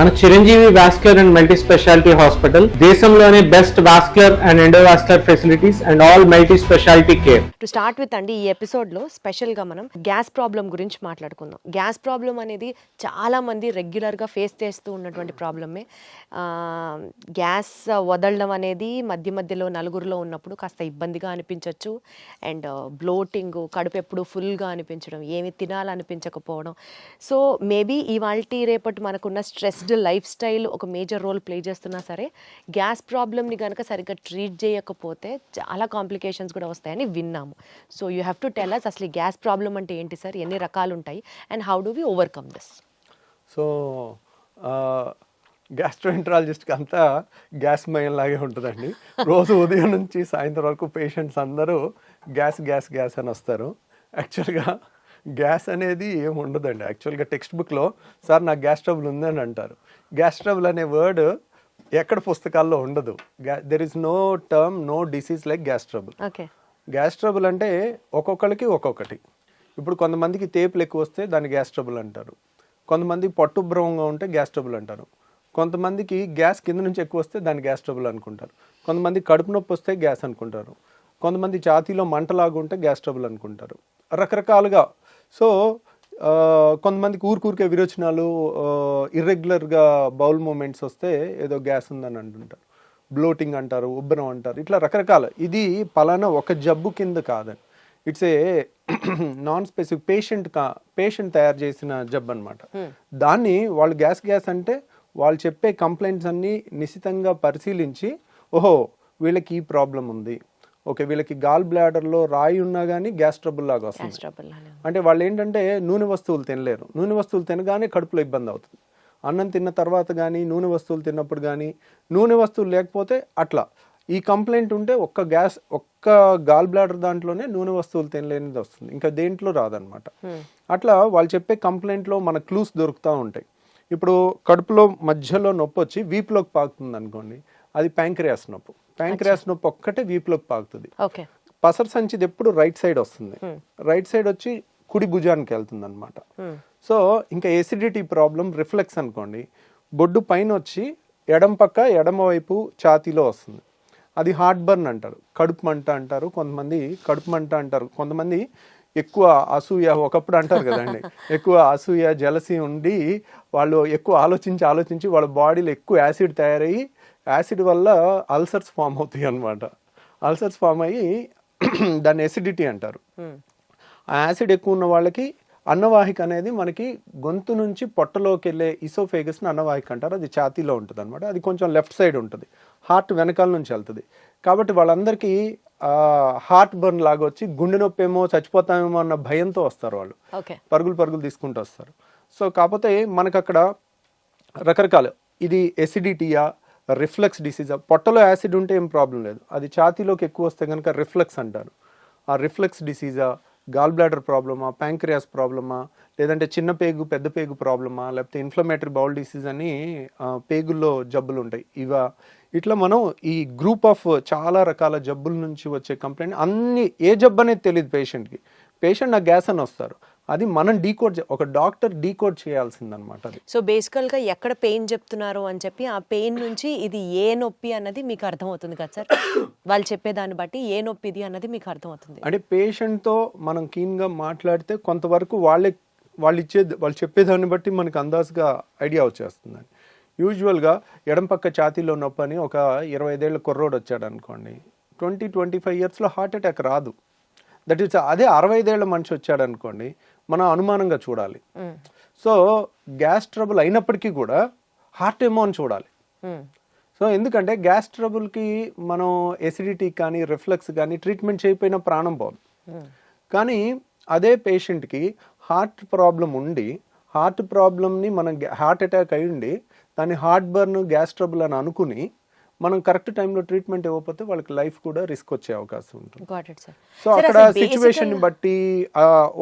మన Chiranjeevi vascular and multi speciality hospital దేశంలోనే best vascular and endovascular facilities and all multi speciality care. To start with అండి, ఈ ఎపిసోడ్లో స్పెషల్గా మనం గ్యాస్ ప్రాబ్లం గురించి మాట్లాడుకుందాం. గ్యాస్ ప్రాబ్లం అనేది చాలామంది రెగ్యులర్గా ఫేస్ చేస్తూ ఉన్నటువంటి ప్రాబ్లమే. గ్యాస్ వదలడం అనేది మధ్య మధ్యలో నలుగురిలో ఉన్నప్పుడు కాస్త ఇబ్బందిగా అనిపించవచ్చు. అండ్ బ్లోటింగ్, కడుపు ఎప్పుడు ఫుల్గా అనిపించడం, ఏమి తినాలనిపించకపోవడం. సో మేబీ ఇవాల్టి రేపటి మనకున్న స్ట్రెస్డ్ లైఫ్ స్టైల్ ఒక మేజర్ రోల్ ప్లే చేస్తున్నా సరే, గ్యాస్ ప్రాబ్లమ్ని కనుక సరిగ్గా ట్రీట్ చేయకపోతే చాలా కాంప్లికేషన్స్ కూడా వస్తాయని విన్నాము. So you have to tell us అసలు గ్యాస్ ప్రాబ్లం అంటే ఏంటి సార్, ఎన్ని రకాలు ఉంటాయి, and how do we overcome this? So గ్యాస్ట్రోఎంట్రాలజిస్ట్కి అంతా గ్యాస్ మయం లాగే ఉంటుందండి. రోజు ఉదయం నుంచి సాయంత్రం వరకు పేషెంట్స్ అందరూ గ్యాస్ గ్యాస్ గ్యాస్ అని వస్తారు. యాక్చువల్గా గ్యాస్ అనేది ఏమి ఉండదండి. యాక్చువల్గా టెక్స్ట్ బుక్లో సార్ నాకు గ్యాస్ ట్రబుల్ ఉందని అంటారు. గ్యాస్ ట్రబుల్ అనే వర్డ్ ఎక్కడ పుస్తకాల్లో ఉండదు. There is no term, no disease like gas trouble. Okay, gas trouble అంటే ఒక్కొక్కరికి ఒక్కొక్కటి. ఇప్పుడు కొంతమందికి తేపులు ఎక్కువ వస్తే దాన్ని గ్యాస్ ట్రబుల్ అంటారు. కొంతమంది పట్టుభ్రమంగా ఉంటే గ్యాస్ ట్రబుల్ అంటారు. కొంతమందికి గ్యాస్ కింద నుంచి ఎక్కువ వస్తే దాన్ని గ్యాస్ ట్రబుల్ అనుకుంటారు. కొంతమంది కడుపు నొప్పి వస్తే గ్యాస్ అనుకుంటారు. కొంతమంది ఛాతీలో మంటలాగా ఉంటే గ్యాస్ ట్రబుల్ అనుకుంటారు. రకరకాలుగా. సో కొంతమందికి ఊరికే విరోచనాలు, ఇర్రెగ్యులర్గా బౌల్ మూమెంట్స్ వస్తే ఏదో గ్యాస్ ఉందని అంటుంటారు. బ్లోటింగ్ అంటారు, ఉబ్బరం అంటారు, ఇట్లా రకరకాల. ఇది పలానా ఒక జబ్బు కింద కాదని, it's a non specific patient తయారు చేసిన జబ్బు అనమాట. దాన్ని వాళ్ళు గ్యాస్ అంటే వాళ్ళు చెప్పే కంప్లైంట్స్ అన్నీ నిశితంగా పరిశీలించి, ఓహో వీళ్ళకి ఈ ప్రాబ్లం ఉంది, ఓకే వీళ్ళకి గాల్ బ్లాడర్లో రాయి ఉన్నా కానీ గ్యాస్ ట్రబుల్ లాగా వస్తుంది. అంటే వాళ్ళు ఏంటంటే నూనె వస్తువులు తినలేరు. నూనె వస్తువులు తినగానే కడుపులో ఇబ్బంది అవుతుంది. అన్నం తిన్న తర్వాత కానీ, నూనె వస్తువులు తిన్నప్పుడు కానీ, నూనె వస్తువులు లేకపోతే అట్లా. ఈ కంప్లైంట్ ఉంటే ఒక్క గాల్ బ్లాడర్ దాంట్లోనే నూనె వస్తువులు తినలేనిది వస్తుంది, ఇంకా దేంట్లో రాదనమాట. అట్లా వాళ్ళు చెప్పే కంప్లైంట్లో మన క్లూస్ దొరుకుతూ ఉంటాయి. ఇప్పుడు కడుపులో మధ్యలో నొప్పి వచ్చి వీపులోకి పాకుతుంది అనుకోండి, అది ప్యాంక్రియాస్ నొప్పి. ప్యాంక్రియాస్ నొప్పి ఒక్కటే వీపులోకి పాకుతుంది. పసర సంచిది ఎప్పుడు రైట్ సైడ్ వస్తుంది. రైట్ సైడ్ వచ్చి కుడి భుజానికి వెళ్తుంది అనమాట. సో ఇంకా ఎసిడిటీ ప్రాబ్లం, రిఫ్లెక్స్ అనుకోండి, బొడ్డు పైన వచ్చి ఎడమ వైపు ఛాతీలో వస్తుంది. అది హార్ట్ బర్న్ అంటారు, కడుపు మంట అంటారు. కొంతమంది కడుపు మంట అంటారు. కొంతమంది ఎక్కువ అసూయ, ఒకప్పుడు అంటారు కదండి, ఎక్కువ అసూయ జలసి ఉండి వాళ్ళు ఎక్కువ ఆలోచించి వాళ్ళ బాడీలో ఎక్కువ యాసిడ్ తయారయ్యి, యాసిడ్ వల్ల అల్సర్స్ ఫామ్ అవుతాయి అనమాట. అల్సర్స్ ఫామ్ అయ్యి దాన్ని ఎసిడిటీ అంటారు. ఆ యాసిడ్ ఎక్కువ ఉన్న వాళ్ళకి అన్నవాహిక అనేది మనకి గొంతు నుంచి పొట్టలోకి వెళ్ళే ఇసోఫేగస్ని అన్నవాహిక అంటారు. అది ఛాతీలో ఉంటుంది అనమాట. అది కొంచెం లెఫ్ట్ సైడ్ ఉంటుంది, హార్ట్ వెనకాల నుంచి వెళ్తుంది. కాబట్టి వాళ్ళందరికీ హార్ట్ బర్న్ లాగా వచ్చి గుండె నొప్పి ఏమో, చచ్చిపోతామేమో అన్న భయంతో వస్తారు వాళ్ళు. పరుగులు తీసుకుంటూ వస్తారు. సో కాకపోతే మనకు అక్కడ రకరకాలు, ఇది ఎసిడిటీయా, రిఫ్లెక్స్ డిసీజా. పొట్టలో యాసిడ్ ఉంటే ఏం ప్రాబ్లం లేదు, అది ఛాతీలోకి ఎక్కువ వస్తే కనుక రిఫ్లెక్స్ అంటారు. ఆ రిఫ్లెక్స్ డిసీజా, గాల్ బ్లాడర్ ప్రాబ్లమా, ప్యాంక్రియాస్ ప్రాబ్లమా, లేదంటే చిన్న పేగు పెద్ద పేగు ప్రాబ్లమా, లేకపోతే ఇన్ఫ్లమేటరీ బౌల్ డిసీజ్ అని పేగుల్లో జబ్బులు ఉంటాయి. ఇట్లా మనం ఈ గ్రూప్ ఆఫ్ చాలా రకాల జబ్బుల నుంచి వచ్చే కంప్లైంట్, అన్ని ఏ జబ్బు అనేది తెలియదు పేషెంట్కి. పేషెంట్ నాకు గ్యాస్ అని వస్తారు, అది మనం ఒక డాక్టర్ డీకోడ్ చేయాల్సిందనమాట. అది సో బేసికల్గా ఎక్కడ పెయిన్ చెప్తున్నారు అని చెప్పి ఆ పెయిన్ నుంచి ఇది ఏ నొప్పి అన్నది మీకు అర్థమవుతుంది కదా సార్? వాళ్ళు చెప్పేదాన్ని బట్టి ఏ నొప్పి ఇది అన్నది మీకు అర్థమవుతుంది. అంటే పేషెంట్తో మనం కీన్గా మాట్లాడితే కొంతవరకు వాళ్ళు చెప్పేదాన్ని బట్టి మనకు అందాజుగా ఐడియా వచ్చేస్తుందండి. యూజువల్గా ఎడం పక్క ఛాతీలో నొప్పి అని ఒక 25 ఏళ్ళ కుర్రోడు వచ్చాడు అనుకోండి, 20-25 ఇయర్స్లో హార్ట్ అటాక్ రాదు. దట్ ఈస్ అదే 65 ఏళ్ళ మనిషి వచ్చాడు అనుకోండి, మనం అనుమానంగా చూడాలి. సో గ్యాస్ ట్రబుల్ అయినప్పటికీ కూడా హార్ట్ ఏమో అని చూడాలి. సో ఎందుకంటే గ్యాస్ ట్రబుల్కి మనం ఎసిడిటీ కానీ, రిఫ్లెక్స్ కానీ ట్రీట్మెంట్ చేయకపోయినా ప్రాణం పోదు. కానీ అదే పేషెంట్కి హార్ట్ ప్రాబ్లం ఉండి, హార్ట్ ప్రాబ్లమ్ని మనం హార్ట్ అటాక్ అయి ఉండి దాన్ని హార్ట్ బర్న్, గ్యాస్ ట్రబుల్ అని అనుకుని మనం కరెక్ట్ టైంలో ట్రీట్మెంట్ ఇవ్వకపోతే వాళ్ళకి లైఫ్ కూడా రిస్క్ వచ్చే అవకాశం ఉంటుంది. సో అక్కడ సిచ్యువేషన్ బట్టి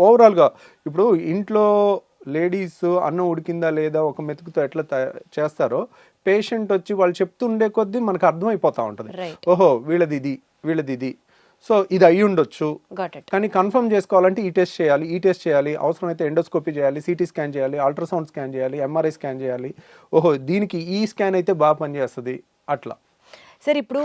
ఓవరాల్గా ఇప్పుడు ఇంట్లో లేడీస్ అన్నం ఉడికిందా లేదా ఒక మెతుకుతో ఎట్లా చేస్తారో, పేషెంట్ వచ్చి వాళ్ళు చెప్తుండే కొద్దీ మనకు అర్థమైపోతూ ఉంటుంది, ఓహో వీళ్ళది ఇది. సో ఇది అయ్యి ఉండొచ్చు, గాట్ ఇట్. కానీ కన్ఫర్మ్ చేసుకోవాలంటే ఈ టెస్ట్ చేయాలి, అవసరమైతే ఎండోస్కోపీ చేయాలి, సిటీ స్కాన్ చేయాలి, అల్ట్రాసౌండ్ స్కాన్ చేయాలి, ఎంఆర్ఐ స్కాన్ చేయాలి. ఓహో దీనికి ఈ స్కాన్ అయితే బాగా పనిచేస్తుంది అట్లా. సార్ ఇప్పుడు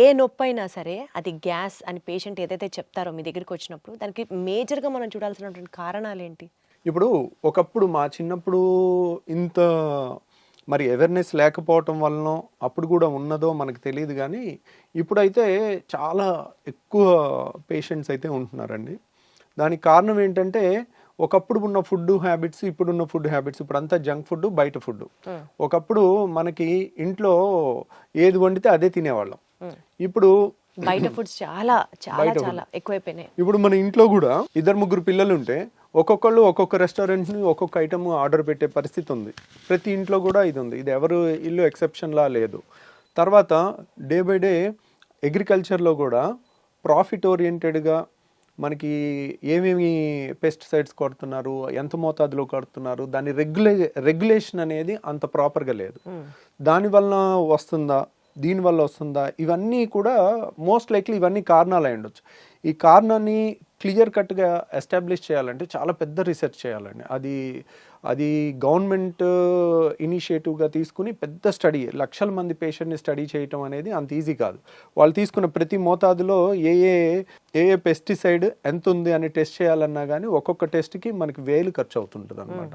ఏ నొప్పి అయినా సరే అది గ్యాస్ అని పేషెంట్ ఏదైతే చెప్తారో మీ దగ్గరికి వచ్చినప్పుడు దానికి మేజర్గా మనం చూడాల్సినటువంటి కారణాలు ఏంటి? ఇప్పుడు ఒకప్పుడు మా చిన్నప్పుడు ఇంత మరి అవేర్నెస్ లేకపోవటం వలన అప్పుడు కూడా ఉన్నదో మనకు తెలియదు, కానీ ఇప్పుడైతే చాలా ఎక్కువ పేషెంట్స్ అయితే ఉంటున్నారండి. దానికి కారణం ఏంటంటే ఒకప్పుడు ఉన్న ఫుడ్ హ్యాబిట్స్, ఇప్పుడున్న ఫుడ్ హ్యాబిట్స్, ఇప్పుడు అంతా జంక్ ఫుడ్, బయట ఫుడ్. ఒకప్పుడు మనకి ఇంట్లో ఏది వండితే అదే తినేవాళ్ళం, ఇప్పుడు బయట ఫుడ్స్ చాలా చాలా చాలా ఎక్కువైపోయినాయి. ఇప్పుడు మన ఇంట్లో కూడా 2-3 పిల్లలు ఉంటే ఒక్కొక్కళ్ళు ఒక్కొక్క రెస్టారెంట్ ని ఒక్కొక్క ఐటమ్ ఆర్డర్ పెట్టే పరిస్థితి ఉంది. ప్రతి ఇంట్లో కూడా ఇది ఉంది, ఇది ఎవరు ఇల్లు ఎక్సెప్షన్ లా లేదు. తర్వాత డే బై డే అగ్రికల్చర్లో కూడా ప్రాఫిట్ ఓరియంటెడ్గా మనకి ఏమేమి పెస్టిసైడ్స్ కొడుతున్నారు, ఎంత మోతాదులో కొడుతున్నారు, దాని రెగ్యులేషన్ అనేది అంత ప్రాపర్గా లేదు. దానివల్ల వస్తుందా, దీనివల్ల వస్తుందా, ఇవన్నీ కూడా మోస్ట్ లైక్లీ ఇవన్నీ కారణాలు అయి ఉండొచ్చు. ఈ కారణాన్ని క్లియర్ కట్గా ఎస్టాబ్లిష్ చేయాలంటే చాలా పెద్ద రీసెర్చ్ చేయాలండి. అది గవర్నమెంట్ ఇనిషియేటివ్గా తీసుకుని పెద్ద స్టడీ, లక్షల మంది పేషెంట్ని స్టడీ చేయటం అనేది అంత ఈజీ కాదు. వాళ్ళు తీసుకున్న ప్రతి మోతాదులో ఏ ఏ పెస్టిసైడ్ ఎంత ఉంది అని టెస్ట్ చేయాలన్నా కానీ ఒక్కొక్క టెస్ట్కి మనకి 1000 ఖర్చు అవుతుంటుంది అనమాట.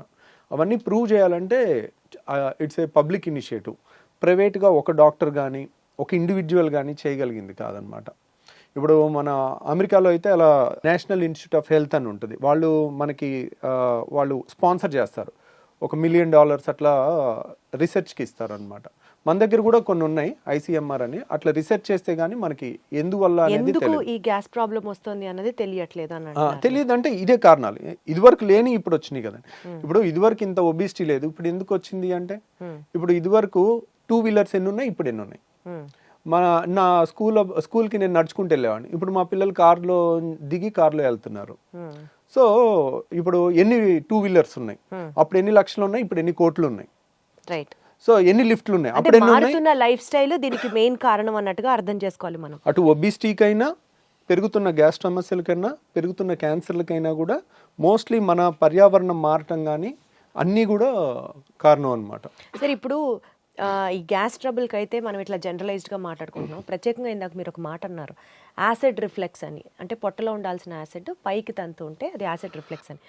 అవన్నీ ప్రూవ్ చేయాలంటే ఇట్స్ ఏ పబ్లిక్ ఇనిషియేటివ్. ప్రైవేట్గా ఒక డాక్టర్ కానీ ఒక ఇండివిజువల్ కానీ చేయగలిగింది కాదనమాట. ఇప్పుడు మన అమెరికాలో అయితే అలా నేషనల్ ఇన్స్టిట్యూట్ ఆఫ్ హెల్త్ అని ఉంటుంది, వాళ్ళు స్పాన్సర్ చేస్తారు, $1 మిలియన్ అట్లా రీసెర్చ్కి ఇస్తారు అనమాట. మన దగ్గర కూడా కొన్ని ఉన్నాయి, ICMR అని. అట్లా రీసెర్చ్ చేస్తే గానీ మనకి ఎందువల్ల అనేది ఈ గ్యాస్ ప్రాబ్లం వస్తుంది అన్నది తెలియట్లేదు అన్నట్టు. తెలియదు అంటే ఇదే కారణాలు. ఇదివరకు లేని ఇప్పుడు వచ్చినాయి కదండి. ఇప్పుడు ఇదివరకు ఇంత ఒబిసిటీ లేదు, ఇప్పుడు ఎందుకు వచ్చింది అంటే ఇప్పుడు ఇదివరకు 2 వీలర్స్ ఎన్ని ఉన్నాయి, ఇప్పుడు ఎన్ని ఉన్నాయి. నా స్కూల్కి నేను నడుచుకుంటూ వెళ్ళేవాడిని, ఇప్పుడు మా పిల్లలు కార్లో దిగి కార్లో వెళ్తున్నారు. సో ఇప్పుడు ఎన్ని 2 వీలర్స్ ఉన్నాయి, అప్పుడు ఎన్ని లక్షలు ఉన్నాయి, ఇప్పుడు ఎన్ని కోట్లు ఉన్నాయి. రైట్. సో ఎన్ని లిఫ్ట్లు ఉన్నాయి, అప్పుడు ఎన్ని ఉన్నాయి. మారుతున్న లైఫ్ స్టైల్ దీనికి మెయిన్ కారణం అన్నట్టుగా అర్థం చేసుకోవాలి మనం. అటు ఒబిసిటీకైనా, పెరుగుతున్న గ్యాస్ సమస్యలకైనా, పెరుగుతున్న క్యాన్సర్లకైనా కూడా మోస్ట్లీ మన పర్యావరణం మారటం కానీ అన్నీ కూడా కారణం అన్నమాట. సరే ఇప్పుడు ఈ గ్యాస్ ట్రబుల్కి అయితే మనం ఇట్లా జనరలైజ్డ్గా మాట్లాడుకుంటున్నాం. ప్రత్యేకంగా ఇందాక మీరు ఒక మాట అన్నారు, యాసిడ్ రిఫ్లెక్స్ అని. అంటే పొట్టలో ఉండాల్సిన యాసిడ్ పైకి తంతు ఉంటే అది యాసిడ్ రిఫ్లెక్స్ అని.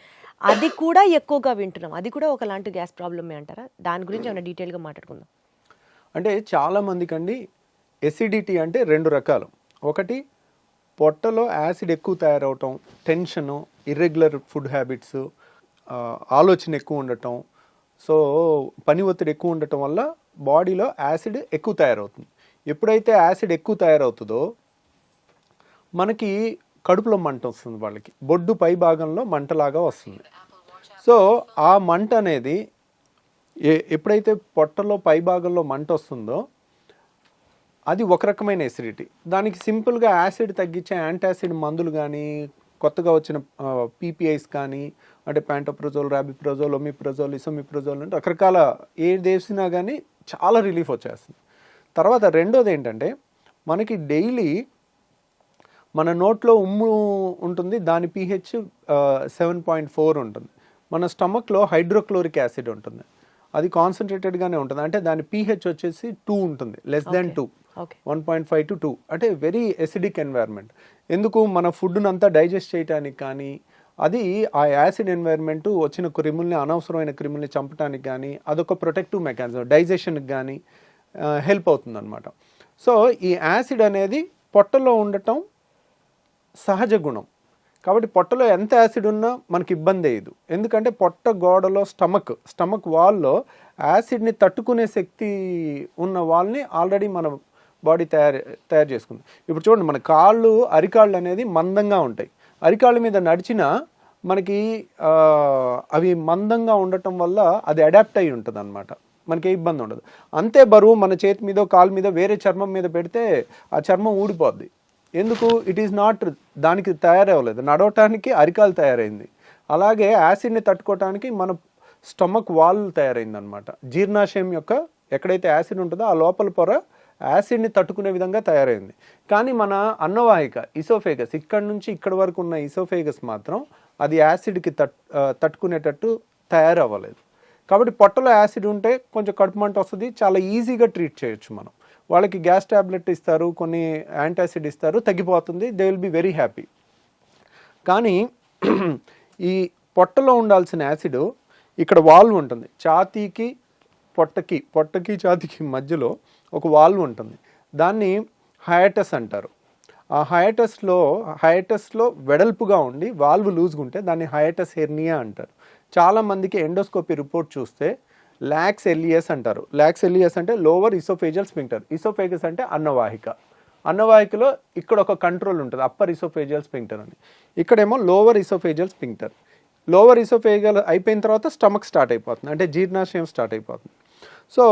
అది కూడా ఎక్కువగా వింటున్నాం, అది కూడా ఒకలాంటి గ్యాస్ ప్రాబ్లమే అంటారా? దాని గురించి ఏమైనా డీటెయిల్గా మాట్లాడుకుందాం. అంటే చాలా మందికి అండి ఎసిడిటీ అంటే 2 రకాలు. ఒకటి పొట్టలో యాసిడ్ ఎక్కువ తయారవటం, టెన్షను, ఇర్రెగ్యులర్ ఫుడ్ హ్యాబిట్స్, ఆలోచన ఎక్కువ ఉండటం, సో పని ఒత్తిడి ఎక్కువ ఉండటం వల్ల బాడీలో యాసిడ్ ఎక్కువ తయారవుతుంది. ఎప్పుడైతే యాసిడ్ ఎక్కువ తయారవుతుందో మనకి కడుపులో మంట వస్తుంది, వాళ్ళకి బొడ్డు పై భాగంలో మంటలాగా వస్తుంది. సో ఆ మంట అనేది ఎప్పుడైతే పొట్టలో పై భాగంలో మంట వస్తుందో అది ఒక రకమైన ఎసిడిటీ. దానికి సింపుల్గా యాసిడ్ తగ్గించే యాంటాసిడ్ మందులు కానీ, కొత్తగా వచ్చిన PPIs కానీ, అంటే ప్యాంటోప్రజోల్, రాబిప్రజోల్, ఒమిప్రజోల్, ఇసోమిప్రజోల్ అంటే రకరకాల ఏది వేసినా కానీ చాలా రిలీఫ్ వచ్చేస్తుంది. తర్వాత రెండోది ఏంటంటే మనకి డైలీ మన నోట్లో ఉమ్ము ఉంటుంది, దాని pH 7.4 ఉంటుంది. మన స్టమక్లో హైడ్రోక్లోరిక్ యాసిడ్ ఉంటుంది, అది కాన్సన్ట్రేటెడ్గానే ఉంటుంది. అంటే దాని pH వచ్చేసి 2 ఉంటుంది, <2, 1.5 to 2. అంటే వెరీ ఎసిడిక్ ఎన్వైర్న్మెంట్. ఎందుకు మన ఫుడ్ను అంతా డైజెస్ట్ చేయడానికి కానీ, అది ఆ యాసిడ్ ఎన్వైర్న్మెంట్ వచ్చిన క్రిముల్ని, అనవసరమైన క్రిముల్ని చంపడానికి కానీ అదొక ప్రొటెక్టివ్ మెకానిజం, డైజెషన్కి కానీ హెల్ప్ అవుతుంది అనమాట. సో ఈ యాసిడ్ అనేది పొట్టలో ఉండటం సహజ గుణం. కాబట్టి పొట్టలో ఎంత యాసిడ్ ఉన్నా మనకి ఇబ్బంది అయ్యదు, ఎందుకంటే పొట్ట గోడలో స్టమక్ వాల్లో యాసిడ్ని తట్టుకునే శక్తి ఉన్న వాళ్ళని ఆల్రెడీ మన బాడీ తయారు చేసుకుంది. ఇప్పుడు చూడండి, మన అరికాళ్ళు అనేది మందంగా ఉంటాయి. అరికాళ్ళ మీద నడిచినా మనకి అవి మందంగా ఉండటం వల్ల అది అడాప్ట్ అయి ఉంటుంది అనమాట, మనకి ఏ ఇబ్బంది ఉండదు. అంతే బరువు మన చేతి మీద, కాలు మీద, వేరే చర్మం మీద పెడితే ఆ చర్మం ఊడిపోద్ది. ఎందుకు? ఇట్ ఈస్ నాట్, దానికి తయారవ్వలేదు, నడవటానికి అరికాలు తయారైంది. అలాగే యాసిడ్ని తట్టుకోవటానికి మన స్టమక్ వాల్ తయారైంది అనమాట. జీర్ణాశయం యొక్క ఎక్కడైతే యాసిడ్ ఉంటుందో ఆ లోపల పొర యాసిడ్ని తట్టుకునే విధంగా తయారైంది. కానీ మన అన్నవాహిక ఇసోఫేగస్ ఇక్కడ నుంచి ఇక్కడ వరకు ఉన్న ఇసోఫేగస్ మాత్రం అది యాసిడ్కి తట్టుకునేటట్టు తయారవ్వలేదు. కాబట్టి పొట్టలో యాసిడ్ ఉంటే కొంచెం కడుపు మంట వస్తుంది, చాలా ఈజీగా ట్రీట్ చేయొచ్చు మనం. వాళ్ళకి గ్యాస్ ట్యాబ్లెట్ ఇస్తారు, కొన్ని యాంటాసిడ్ ఇస్తారు, తగ్గిపోతుంది, they will be very happy. కానీ ఈ పొట్టలో ఉండాల్సిన యాసిడ్ ఇక్కడ వాల్వ్ ఉంటుంది, ఛాతీకి పొట్టకి ఛాతీకి మధ్యలో ఒక వాల్వ్ ఉంటుంది, దాన్ని హయాటస్ అంటారు. ఆ హయాటస్లో వెడల్పుగా ఉండి వాల్వ్ లూజ్గా ఉంటే దాన్ని హయాటస్ హెర్నియా అంటారు. చాలామందికి ఎండోస్కోపీ రిపోర్ట్ చూస్తే లాక్స్ ఎలియస్ అంటారు. లాక్స్ ఎలియస్ అంటే లోవర్ ఇసోఫేజియల్ స్పింక్టర్. ఇసోఫేగస్ అంటే అన్నవాహికలో ఇక్కడ ఒక కంట్రోల్ ఉంటుంది, అప్పర్ ఇసోఫేజియల్ స్పింక్టర్ అని. ఇక్కడేమో lower oesophageal sphincter. Lower oesophageal అయిపోయిన తర్వాత స్టమక్ స్టార్ట్ అయిపోతుంది, అంటే జీర్ణాశయం స్టార్ట్ అయిపోతుంది. సో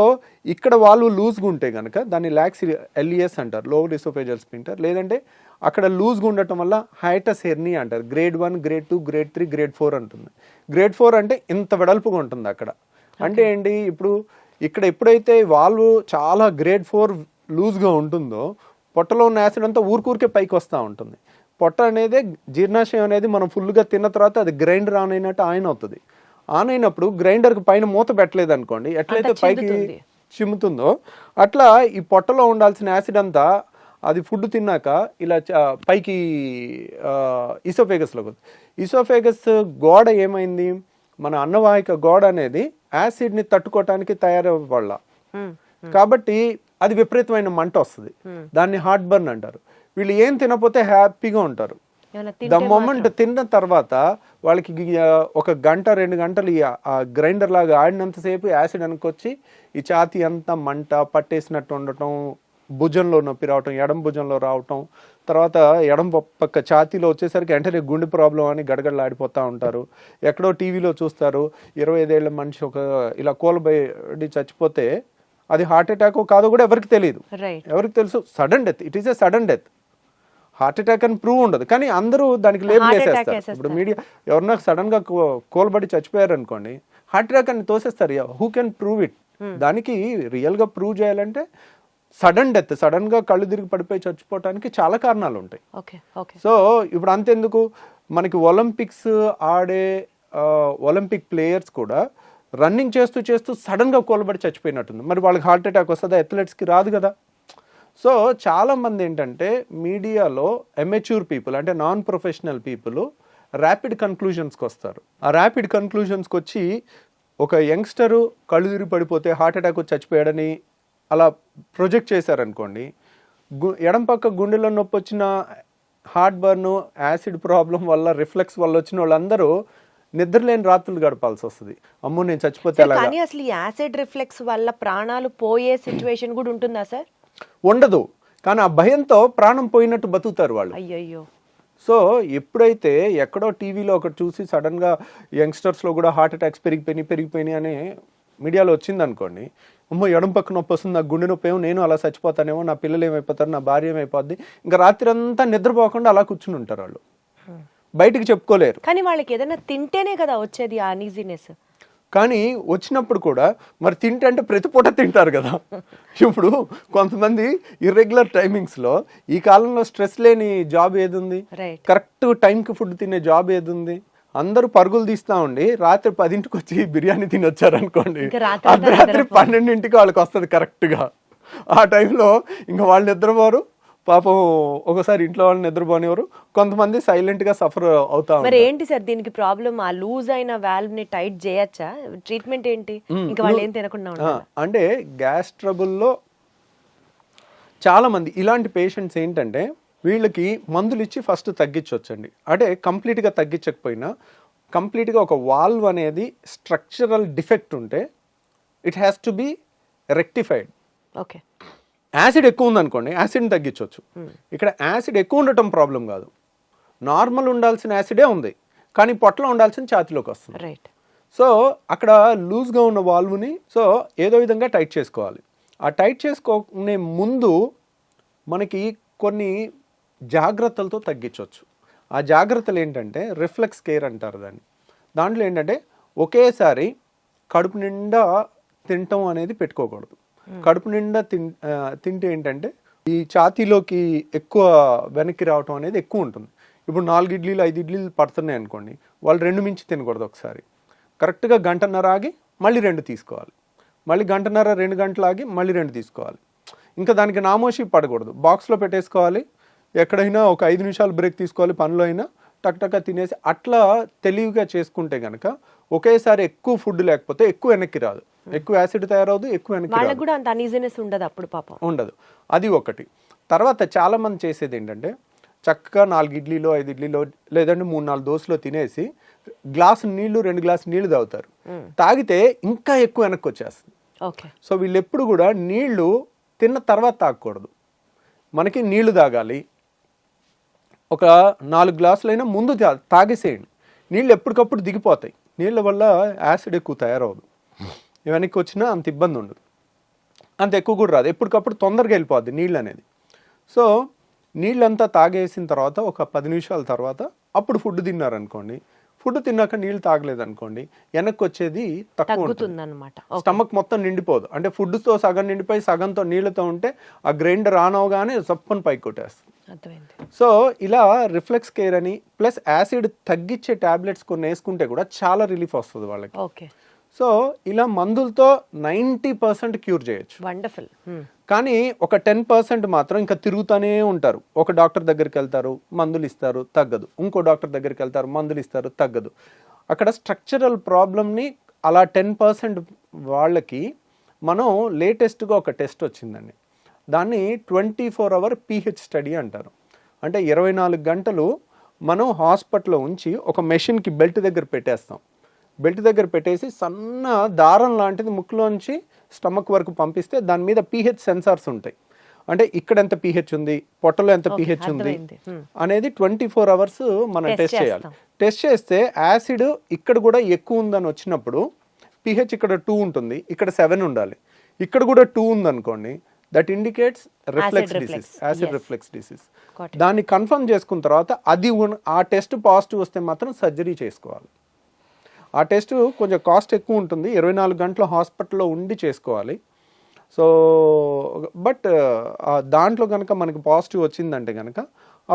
ఇక్కడ వాళ్ళు లూజ్గా ఉంటే కనుక దాన్ని లాక్స్ ఎలియస్ అంటారు, లోవర్ ఇసోఫేజియల్ స్పింక్టర్. లేదంటే అక్కడ లూజ్గా ఉండటం వల్ల హయాటస్ హెర్నియా అంటారు. గ్రేడ్ 1, గ్రేడ్ 2, గ్రేడ్ 3, గ్రేడ్ 4 ఉంటుంది. గ్రేడ్ 4 అంటే ఇంత వెడల్పుగా ఉంటుంది అక్కడ. అంటే ఏంటి, ఇప్పుడు ఇక్కడ ఎప్పుడైతే వాల్వ్ చాలా గ్రేడ్ 4 లూజ్గా ఉంటుందో పొట్టలో ఉన్న యాసిడ్ అంతా ఊరికే పైకి వస్తూ ఉంటుంది. పొట్ట అనేది జీర్ణాశయం అనేది మనం ఫుల్గా తిన్న తర్వాత అది గ్రైండర్ ఆన్ అయినట్టు ఆన్ అవుతుంది. ఆన్ అయినప్పుడు గ్రైండర్కి పైన మూత పెట్టలేదు అనుకోండి, ఎట్లయితే పైకి చిమ్ముతుందో అట్లా ఈ పొట్టలో ఉండాల్సిన యాసిడ్ అంతా అది ఫుడ్ తిన్నాక ఇలా పైకి ఇసోఫేగస్లోకి వస్తుంది. ఇసోఫేగస్ గోడ ఏమైంది, మన అన్నవాహిక గోడ అనేది యాసిడ్ని తట్టుకోవటానికి తయారవ్వాల, కాబట్టి అది విపరీతమైన మంట వస్తుంది, దాన్ని హార్ట్ బర్న్ అంటారు. వీళ్ళు ఏం తినకపోతే హ్యాపీగా ఉంటారు. ద మొమెంట్ తిన్న తర్వాత వాళ్ళకి ఒక గంట 2 గంటలు ఆ గ్రైండర్ లాగా ఆడినంతసేపు యాసిడ్ అనుకొచ్చి ఈ ఛాతీ అంతా మంట పట్టేసినట్టు ఉండటం, భుజంలో నొప్పి రావటం, ఎడం భుజంలో రావటం, తర్వాత ఎడం పక్క ఛాతీలో వచ్చేసరికి వెంటనే గుండె ప్రాబ్లం అని గడగడలాడిపోతూ ఉంటారు. ఎక్కడో టీవీలో చూస్తారు 25 ఏళ్ల మనిషి ఒక ఇలా కూలబడి చచ్చిపోతే అది హార్ట్ అటాక్ కాదో కూడా ఎవరికి తెలియదు. ఎవరికి తెలుసు, sudden death, it is a sudden death. Heart attack అని ప్రూవ్ ఉండదు, కానీ అందరూ దానికి లేబుల్ వేసేస్తారు. ఇప్పుడు మీడియా ఎవరన్నా సడన్ గా కోల్బడి చచ్చిపోయారు అనుకోండి, హార్ట్ అటాక్ అని తోసేస్తారు. Who can prove it? దానికి రియల్ గా ప్రూవ్ చేయాలంటే సడన్ డెత్, సడన్ గా కళ్ళు తిరిగి పడిపోయి చచ్చిపోవటానికి చాలా కారణాలు ఉంటాయి. సో ఇప్పుడు అంతెందుకు, మనకి ఒలింపిక్స్ ఆడే ఒలింపిక్ ప్లేయర్స్ కూడా రన్నింగ్ చేస్తూ సడన్ గా కోల్బడి చచ్చిపోయినట్టుంది. మరి వాళ్ళకి హార్ట్ అటాక్ వస్తుందా? అథ్లెట్స్కి రాదు కదా. సో చాలామంది ఏంటంటే మీడియాలో ఎమెచ్యూర్ పీపుల్ అంటే నాన్ ప్రొఫెషనల్ పీపుల్ ర్యాపిడ్ కన్క్లూజన్స్కి వస్తారు. ఆ ర్యాపిడ్ కన్క్లూజన్స్కి వచ్చి ఒక యంగ్స్టరు కళ్ళు తిరిగి పడిపోతే హార్ట్ అటాక్ వచ్చి చచ్చిపోయాడని అలా ప్రొజెక్ట్ చేశారనుకోండి, ఎడం పక్క గుండెలో నొప్పి వచ్చిన హార్ట్ బర్న్, యాసిడ్ ప్రాబ్లం వల్ల, రిఫ్లెక్స్ వల్ల వచ్చిన వాళ్ళందరూ నిద్రలేని రాత్రులు గడపాల్సి వస్తుంది. అమ్మో నేను చచ్చిపోతే ఎలా? కానీ అసలు యాసిడ్ రిఫ్లెక్స్ వల్ల ప్రాణాలు పోయే సిచ్యువేషన్ కూడా ఉంటుందా సార్? ఉండదు, కానీ ఆ భయంతో ప్రాణం పోయినట్టు బతుకుతారు వాళ్ళు. అయ్యయ్యో. సో ఎప్పుడైతే ఎక్కడో టీవీలో ఒకటి చూసి సడన్గా యంగ్స్టర్స్లో కూడా హార్ట్ అటాక్స్ పెరిగిపోయినాయి అని మీడియాలో వచ్చింది అనుకోండి, అమ్మో ఎడం పక్క నొప్పి వస్తుంది, నాకు గుండె నొప్పి ఏమో, నేను అలా చచ్చిపోతానేమో, నా పిల్లలు ఏమైపోతారు, నా భార్య ఏమైపోద్ది, ఇంకా రాత్రి అంతా నిద్రపోకుండా అలా కూర్చుని ఉంటారు వాళ్ళు, బయటికి చెప్పుకోలేరు. కానీ వాళ్ళకి ఏదైనా తింటేనే కదా వచ్చేది ఆ అనీజీనెస్. కానీ వచ్చినప్పుడు కూడా మరి తింటే అంటే ప్రతి పూట తింటారు కదా. ఇప్పుడు కొంతమంది ఇర్రెగ్యులర్ టైమింగ్స్లో, ఈ కాలంలో స్ట్రెస్ లేని జాబ్ ఏది ఉంది, కరెక్ట్ టైంకి ఫుడ్ తినే జాబ్ ఏది ఉంది? అందరూ పరుగులు తీస్తా ఉండి రాత్రి 10ంటికి వచ్చి బిర్యానీ తిని వచ్చారనుకోండి, అర్ధరాత్రి 12ంటికి వాళ్ళకి వస్తుంది కరెక్ట్గా. ఆ టైంలో ఇంకా వాళ్ళు నిద్రపోరు, పాపం ఒకసారి ఇంట్లో వాళ్ళు నిద్రపోనివారు, కొంతమంది సైలెంట్ గా సఫర్ అవుతా ఉంటారు. మరి ఏంటి సార్ దీనికి ప్రాబ్లం? ఆ లూజ్ అయిన వాల్వ్ ని టైట్ చేయొచ్చా? ట్రీట్మెంట్ ఏంటి? ఇంకా వాళ్ళు ఏం తినకుండా ఉంటారు అంటే గ్యాస్ ట్రబుల్లో చాలా మంది ఇలాంటి పేషెంట్స్ ఏంటంటే వీళ్ళకి మందులు ఇచ్చి ఫస్ట్ తగ్గించవచ్చండి. అంటే కంప్లీట్గా తగ్గించకపోయినా కంప్లీట్గా ఒక వాల్వ్ అనేది స్ట్రక్చరల్ డిఫెక్ట్ ఉంటే it has to be rectified. Okay. Acid ఎక్కువ ఉందనుకోండి, యాసిడ్ని తగ్గించవచ్చు. ఇక్కడ యాసిడ్ ఎక్కువ ఉండటం ప్రాబ్లం కాదు, నార్మల్ ఉండాల్సిన యాసిడే ఉంది, కానీ పొట్టలో ఉండాల్సిన ఛాతీలోకి వస్తుంది. రైట్. సో అక్కడ లూజ్గా ఉన్న వాల్వ్ని సో ఏదో విధంగా టైట్ చేసుకోవాలి. ఆ టైట్ చేసుకునే ముందు మనకి కొన్ని జాగ్రత్తలతో తగ్గించవచ్చు. ఆ జాగ్రత్తలు ఏంటంటే రిఫ్లెక్స్ కేర్ అంటారు దాన్ని. దాంట్లో ఏంటంటే ఒకేసారి కడుపు నిండా తినటం అనేది పెట్టుకోకూడదు. కడుపు నిండా తింటే ఏంటంటే ఈ ఛాతీలోకి ఎక్కువ వెనక్కి రావటం అనేది ఎక్కువ ఉంటుంది. ఇప్పుడు 4 ఇడ్లీలు 5 ఇడ్లీలు పడుతున్నాయి అనుకోండి, వాళ్ళు 2 మించి తినకూడదు. ఒకసారి కరెక్ట్గా గంటన్నర ఆగి మళ్ళీ 2 తీసుకోవాలి, మళ్ళీ గంటన్నర 2 గంటలు ఆగి మళ్ళీ 2 తీసుకోవాలి. ఇంకా దానికి నామోషి పడకూడదు, బాక్స్లో పెట్టేసుకోవాలి. ఎక్కడైనా ఒక 5 నిమిషాలు బ్రేక్ తీసుకోవాలి, పనిలో అయినా టక్ తినేసి అట్లా తెలివిగా చేసుకుంటే కనుక ఒకేసారి ఎక్కువ ఫుడ్ లేకపోతే ఎక్కువ వెనక్కి రాదు, ఎక్కువ యాసిడ్ తయారవదు, ఎక్కువ వెనక్కి వాళ్ళకి కూడా అంత అన్ఈజీనెస్ ఉండదు అప్పుడు పాపం ఉండదు. అది ఒకటి. తర్వాత చాలా మంది చేసేది ఏంటంటే చక్కగా 4 ఇడ్లీలో 5 ఇడ్లీలో లేదంటే 3-4 దోశలో తినేసి గ్లాసు నీళ్లు 2 గ్లాసు నీళ్లు తాగుతారు. తాగితే ఇంకా ఎక్కువ వెనక్కి వచ్చేస్తుంది. సో వీళ్ళు ఎప్పుడు కూడా నీళ్లు తిన్న తర్వాత తాగకూడదు. మనకి నీళ్లు తాగాలి, ఒక 4 గ్లాసులైనా ముందు తాగేసేయండి. నీళ్ళు ఎప్పటికప్పుడు దిగిపోతాయి, నీళ్ళ వల్ల యాసిడ్ ఎక్కువ తయారవదు, వెనక్కి వచ్చినా అంత ఇబ్బంది ఉండదు, అంత ఎక్కువ కూడా రాదు, ఎప్పటికప్పుడు తొందరగా వెళ్ళిపోద్ది నీళ్ళు అనేది. సో నీళ్ళంతా తాగేసిన తర్వాత ఒక 10 నిమిషాల తర్వాత అప్పుడు ఫుడ్ తిన్నారనుకోండి, ఫుడ్ తిన్నాక నీళ్ళు తాగలేదనుకోండి, వెనక్కి వచ్చేది తక్కువ ఉంటుంది, స్టమక్ మొత్తం నిండిపోదు. అంటే ఫుడ్తో సగం నిండిపోయి సగంతో నీళ్ళతో ఉంటే ఆ గ్రైండర్ ఆన్ అవగానే సప్పని పైకి కొట్టేస్తుంది. సో ఇలా రిఫ్లెక్స్ కేర్ అని ప్లస్ యాసిడ్ తగ్గించే టాబ్లెట్స్ కొన్ని వేసుకుంటే కూడా చాలా రిలీఫ్ వస్తుంది వాళ్ళకి. సో ఇలా మందులతో 90% క్యూర్ చేయొచ్చు. వండర్ఫుల్. కానీ ఒక 10% మాత్రం ఇంకా తిరుగుతూనే ఉంటారు. ఒక డాక్టర్ దగ్గరికి వెళ్తారు, మందులు ఇస్తారు, తగ్గదు. ఇంకో డాక్టర్ దగ్గరికి వెళ్తారు, మందులు ఇస్తారు, తగ్గదు. అక్కడ స్ట్రక్చరల్ ప్రాబ్లమ్ని అలా 10% వాళ్ళకి మనం లేటెస్ట్గా ఒక టెస్ట్ వచ్చిందండి. దాన్ని 24 hour pH స్టడీ అంటారు. అంటే 24 గంటలు మనం హాస్పిటల్లో ఉంచి ఒక మెషిన్కి బెల్ట్ దగ్గర పెట్టేస్తాం. బెల్ట్ దగ్గర పెట్టేసి సన్న దారం లాంటిది ముక్కులోంచి స్టమక్ వరకు పంపిస్తే దాని మీద pH సెన్సార్స్ ఉంటాయి. అంటే ఇక్కడ ఎంత pH ఉంది, పొట్టలో ఎంత pH ఉంది అనేది 24 hours మనం టెస్ట్ చేయాలి. టెస్ట్ చేస్తే యాసిడ్ ఇక్కడ కూడా ఎక్కువ ఉందని వచ్చినప్పుడు pH ఇక్కడ 2 ఉంటుంది, ఇక్కడ 7 ఉండాలి. ఇక్కడ కూడా 2 ఉందనుకోండి, that indicates reflex disease, acid reflex disease. దాన్ని కన్ఫర్మ్ చేసుకున్న తర్వాత అది ఆ టెస్ట్ పాజిటివ్ వస్తే మాత్రం సర్జరీ చేసుకోవాలి. ఆ టెస్ట్ కొంచెం కాస్ట్ ఎక్కువ ఉంటుంది, 24 గంటల హాస్పిటల్లో ఉండి చేసుకోవాలి. సో బట్ దాంట్లో కనుక మనకి పాజిటివ్ వచ్చిందంటే కనుక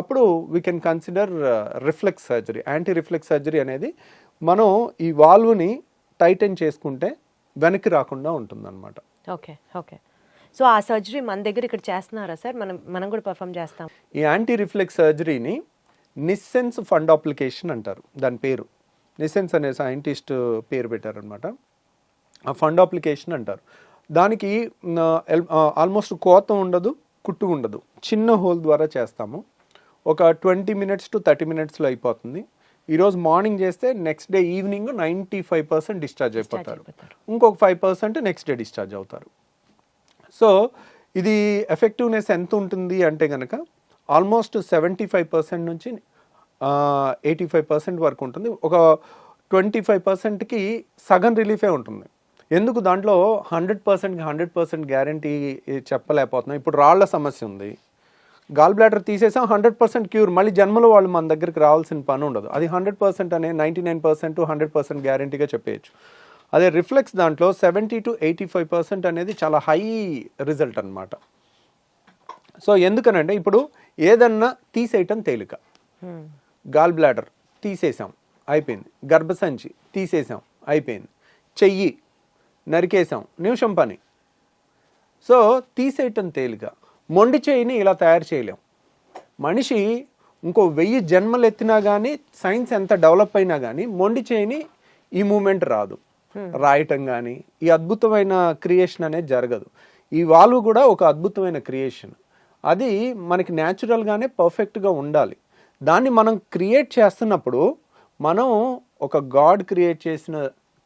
అప్పుడు we can consider reflex surgery. Anti reflex surgery అనేది మనం ఈ వాల్వ్ని టైటన్ చేసుకుంటే వెనక్కి రాకుండా ఉంటుందన్నమాట. Okay okay. సో ఆ సర్జరీ మన దగ్గర ఇక్కడ చేస్తున్నారా సార్? మనం కూడా పర్ఫామ్ చేస్తాం. ఈ యాంటీ రిఫ్లెక్స్ సర్జరీని నిస్సెన్స్ ఫండ్ అప్లికేషన్ అంటారు. దాని పేరు నిస్సెన్స్ అనే సైంటిస్ట్ పేరు పెట్టారనమాట. ఆ ఫండ్ అప్లికేషన్ అంటారు. దానికి ఆల్మోస్ట్ కోత ఉండదు, కుట్టు ఉండదు, చిన్న హోల్ ద్వారా చేస్తాము. ఒక 20 minutes to 30 minutesలో అయిపోతుంది. ఈరోజు మార్నింగ్ చేస్తే నెక్స్ట్ డే ఈవినింగ్ 95% డిశ్చార్జ్ అయిపోతారు. ఇంకొక 5% నెక్స్ట్ డే డిశ్చార్జ్ అవుతారు. సో ఇది ఎఫెక్టివ్నెస్ ఎంత ఉంటుంది అంటే కనుక ఆల్మోస్ట్ 75% నుంచి 85% వరకు ఉంటుంది. ఒక 25%కి సగం రిలీఫే ఉంటుంది. ఎందుకు దాంట్లో 100% గ్యారంటీ చెప్పలేకపోతున్నాం. ఇప్పుడు రాళ్ల సమస్య ఉంది, గాల్ బ్లాడర్ తీసేసాం, 100% క్యూర్, మళ్ళీ జన్మలో వాళ్ళు మన దగ్గరికి రావాల్సిన పని ఉండదు. అది 100% అనే 99% to 100% గ్యారంటీగా చెప్పేయచ్చు. అదే రిఫ్లెక్స్ దాంట్లో 70 to 85% అనేది చాలా హై రిజల్ట్ అనమాట. సో ఎందుకనంటే ఇప్పుడు ఏదన్నా తీసేయటం తేలిక. గాల్ బ్లాడర్ తీసేసాం, అయిపోయింది. గర్భసంచి తీసేసాం, అయిపోయింది. చెయ్యి నరికేసాం, నిమిషం పని. సో తీసేయటం తేలిక. మొండి చేయిని ఇలా తయారు చేయలేం. మనిషి ఇంకో 1000 జన్మలు ఎత్తినా కానీ, సైన్స్ ఎంత డెవలప్ అయినా కానీ మొండి చేయిని ఈ మూమెంట్ రాదు. రాయటం కానీ ఈ అద్భుతమైన క్రియేషన్ అనేది జరగదు. ఈ వాల్వ్ కూడా ఒక అద్భుతమైన క్రియేషన్. అది మనకి న్యాచురల్గానే పర్ఫెక్ట్గా ఉండాలి. దాన్ని మనం క్రియేట్ చేస్తున్నప్పుడు మనం ఒక గాడ్ క్రియేట్ చేసిన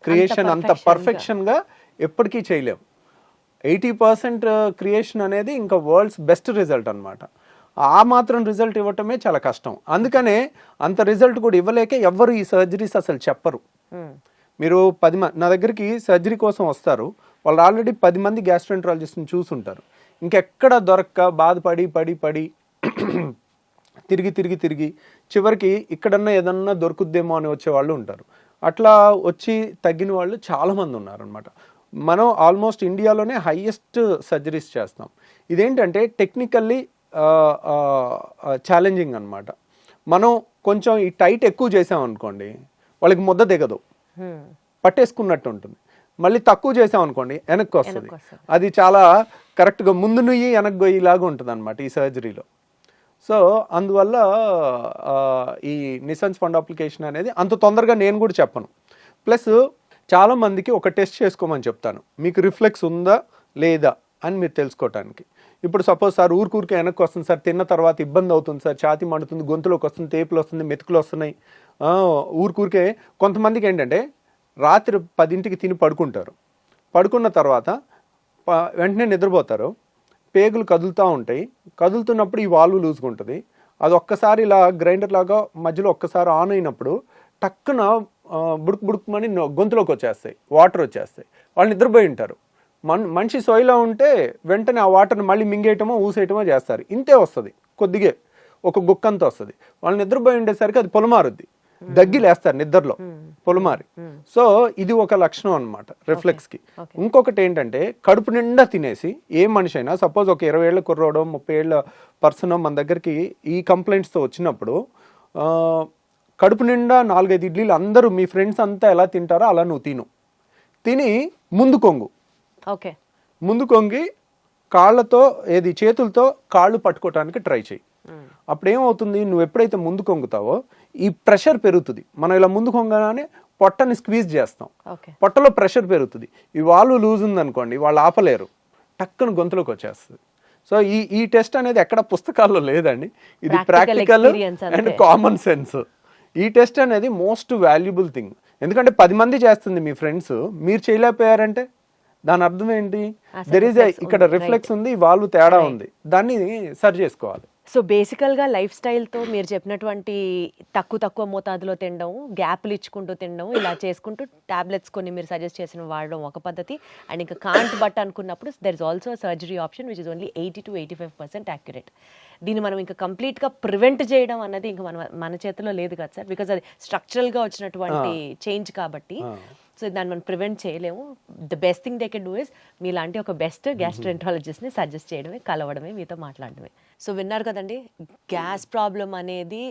క్రియేషన్ అంత పర్ఫెక్షన్గా ఎప్పటికీ చేయలేం. 80% క్రియేషన్ అనేది ఇంకా వరల్డ్స్ బెస్ట్ రిజల్ట్ అనమాట. ఆ మాత్రం రిజల్ట్ ఇవ్వటమే చాలా కష్టం. అందుకనే అంత రిజల్ట్ కూడా ఇవ్వలేక ఎవ్వరు ఈ సర్జరీస్ అసలు చెప్పరు. మీరు 10 మంది నా దగ్గరికి సర్జరీ కోసం వస్తారు, వాళ్ళు ఆల్రెడీ 10 మంది గ్యాస్ట్రోఎంట్రాలజిస్ట్ని చూసుంటారు. ఇంకెక్కడ దొరక్క బాధపడి పడి పడి తిరిగి చివరికి ఇక్కడన్నా ఏదన్నా దొరుకుద్దేమో అని వచ్చే వాళ్ళు ఉంటారు. అట్లా వచ్చి తగ్గిన వాళ్ళు చాలామంది ఉన్నారనమాట. మనం ఆల్మోస్ట్ ఇండియాలోనే హైయెస్ట్ సర్జరీస్ చేస్తాం. ఇదేంటంటే టెక్నికల్లీ ఛాలెంజింగ్ అనమాట. మనం కొంచెం ఈ టైట్ ఎక్కువ చేసాం అనుకోండి, వాళ్ళకి ముద్ద దిగదు, పట్టేసుకున్నట్టు ఉంటుంది. మళ్ళీ తక్కువ చేసాం అనుకోండి వెనక్కి వస్తుంది. అది చాలా కరెక్ట్గా ముందు నుయ్యి వెనక్కి గొయ్యిలాగా ఉంటుంది అనమాట ఈ సర్జరీలో. సో అందువల్ల ఈ నిసన్స్ ఫండ్ అప్లికేషన్ అనేది అంత తొందరగా నేను కూడా చెప్పను. ప్లస్ చాలామందికి ఒక టెస్ట్ చేసుకోమని చెప్తాను, మీకు రిఫ్లెక్స్ ఉందా లేదా అని మీరు తెలుసుకోవటానికి. ఇప్పుడు సపోజ్ సార్ ఊరికే వెనక్కి వస్తుంది సార్, తిన్న తర్వాత ఇబ్బంది అవుతుంది సార్, ఛాతి మండుతుంది, గొంతులోకి వస్తుంది, తేపులు వస్తుంది, మెతుకులు వస్తున్నాయి, ఊరికే. కొంతమందికి ఏంటంటే రాత్రి 10ంటికి తిని పడుకుంటారు, పడుకున్న తర్వాత వెంటనే నిద్రపోతారు, పేగులు కదులుతూ ఉంటాయి, కదులుతున్నప్పుడు ఈ వాల్వ్ లూజ్గా ఉంటుంది, అది ఒక్కసారి ఇలా గ్రైండర్ లాగా మధ్యలో ఒక్కసారి ఆన్ అయినప్పుడు టక్కున బుడుకుమని గొంతులోకి వచ్చేస్తాయి, వాటర్ వచ్చేస్తాయి, వాళ్ళు నిద్రపోయి ఉంటారు. మనిషి సోయిలో ఉంటే వెంటనే ఆ వాటర్ని మళ్ళీ మింగేయటమో ఊసేయటమో చేస్తారు. ఇంతే వస్తుంది, కొద్దిగే ఒక గుక్కంతా వస్తుంది. వాళ్ళు నిద్రపోయి ఉండేసరికి అది పొలమారుద్ది, దగ్గిలేస్తారు నిద్రలో పొలమారి. సో ఇది ఒక లక్షణం అనమాట రిఫ్లెక్స్కి. ఇంకొకటి ఏంటంటే కడుపు నిండా తినేసి ఏ మనిషి అయినా, సపోజ్ ఒక 20 ఏళ్ళ కుర్రోడో 30 ఏళ్ళ పర్సన్ మన దగ్గరికి ఈ కంప్లైంట్స్తో వచ్చినప్పుడు, కడుపు నిండా 4-5 ఇడ్లీలు అందరూ మీ ఫ్రెండ్స్ అంతా ఎలా తింటారో అలా నువ్వు తిని ముందు కొంగు, ఓకే, ముందు కొంగి కాళ్ళతో చేతులతో కాళ్ళు పట్టుకోవటానికి ట్రై చేయి. అప్పుడు ఏమవుతుంది, నువ్వు ఎప్పుడైతే ముందు కొంగుతావో ఈ ప్రెషర్ పెరుగుతుంది. మనం ఇలా ముందు కొంగగానే పొట్టని స్క్వీజ్ చేస్తాం, పొట్టలో ప్రెషర్ పెరుగుతుంది. ఈ వాల్వ్ లూజ్ ఉందనుకోండి, వాళ్ళు ఆపలేరు, టక్కున గొంతులోకి వచ్చేస్తుంది. సో ఈ టెస్ట్ అనేది ఎక్కడ పుస్తకాల్లో లేదండి, ఇది ప్రాక్టికల్ అండ్ కామన్ సెన్స్. ఈ టెస్ట్ అనేది మోస్ట్ వాల్యుబుల్ థింగ్. ఎందుకంటే 10 మంది చేస్తుంది మీ ఫ్రెండ్స్, మీరు చేయలేకపోయారంటే దాని అర్థం ఏంటి? ఇక్కడ రిఫ్లెక్స్ ఉంది, వాళ్ళు తేడా ఉంది, దాన్ని సరి చేసుకోవాలి. సో బేసికల్గా లైఫ్ స్టైల్తో మీరు చెప్పినటువంటి తక్కువ మోతాదులో తినడం, గ్యాప్లు ఇచ్చుకుంటూ తినడం, ఇలా చేసుకుంటూ టాబ్లెట్స్ కొన్ని మీరు సజెస్ట్ చేసిన వాడడం ఒక పద్ధతి. అండ్ ఇంకా కాంట్ బట్ అనుకున్నప్పుడు there is also surgery option which is only 80 to 85% accurate. దీన్ని మనం ఇంకా కంప్లీట్గా ప్రివెంట్ చేయడం అన్నది ఇంకా మన చేతిలో లేదు కదా సార్, బికాజ్ అది స్ట్రక్చరల్గా వచ్చినటువంటి చేంజ్ కాబట్టి. సో దాన్ని మనం ప్రివెంట్ చేయలేము. The best thing they can do is మీలాంటి ఒక బెస్ట్ గ్యాస్ట్రోఎంట్రాలజిస్ట్ని సజెస్ట్ చేయడమే, కలవడమే, మీతో మాట్లాడడమే. సో విన్నారు కదండి, గ్యాస్ ప్రాబ్లం అనేది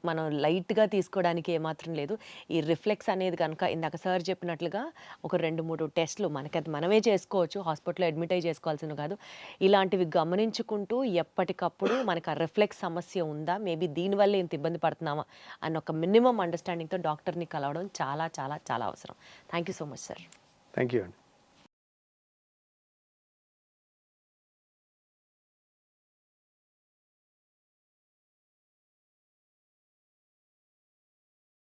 మనం లైట్గా తీసుకోవడానికి ఏమాత్రం లేదు. ఈ రిఫ్లెక్స్ అనేది కనుక ఇందాక సార్ చెప్పినట్లుగా ఒక 2-3 టెస్టులు మనకి మనమే చేసుకోవచ్చు, హాస్పిటల్లో అడ్మిట్ అయ్యి చేసుకోవాల్సిన కాదు. ఇలాంటివి గమనించుకుంటూ ఎప్పటికప్పుడు మనకు ఆ రిఫ్లెక్స్ సమస్య ఉందా, మేబీ దీనివల్ల ఇంత ఇబ్బంది పడుతున్నామా అన్న ఒక మినిమం అండర్స్టాండింగ్తో డాక్టర్ని కలవడం చాలా చాలా చాలా అవసరం. Thank you so much sir. Thank you అండి.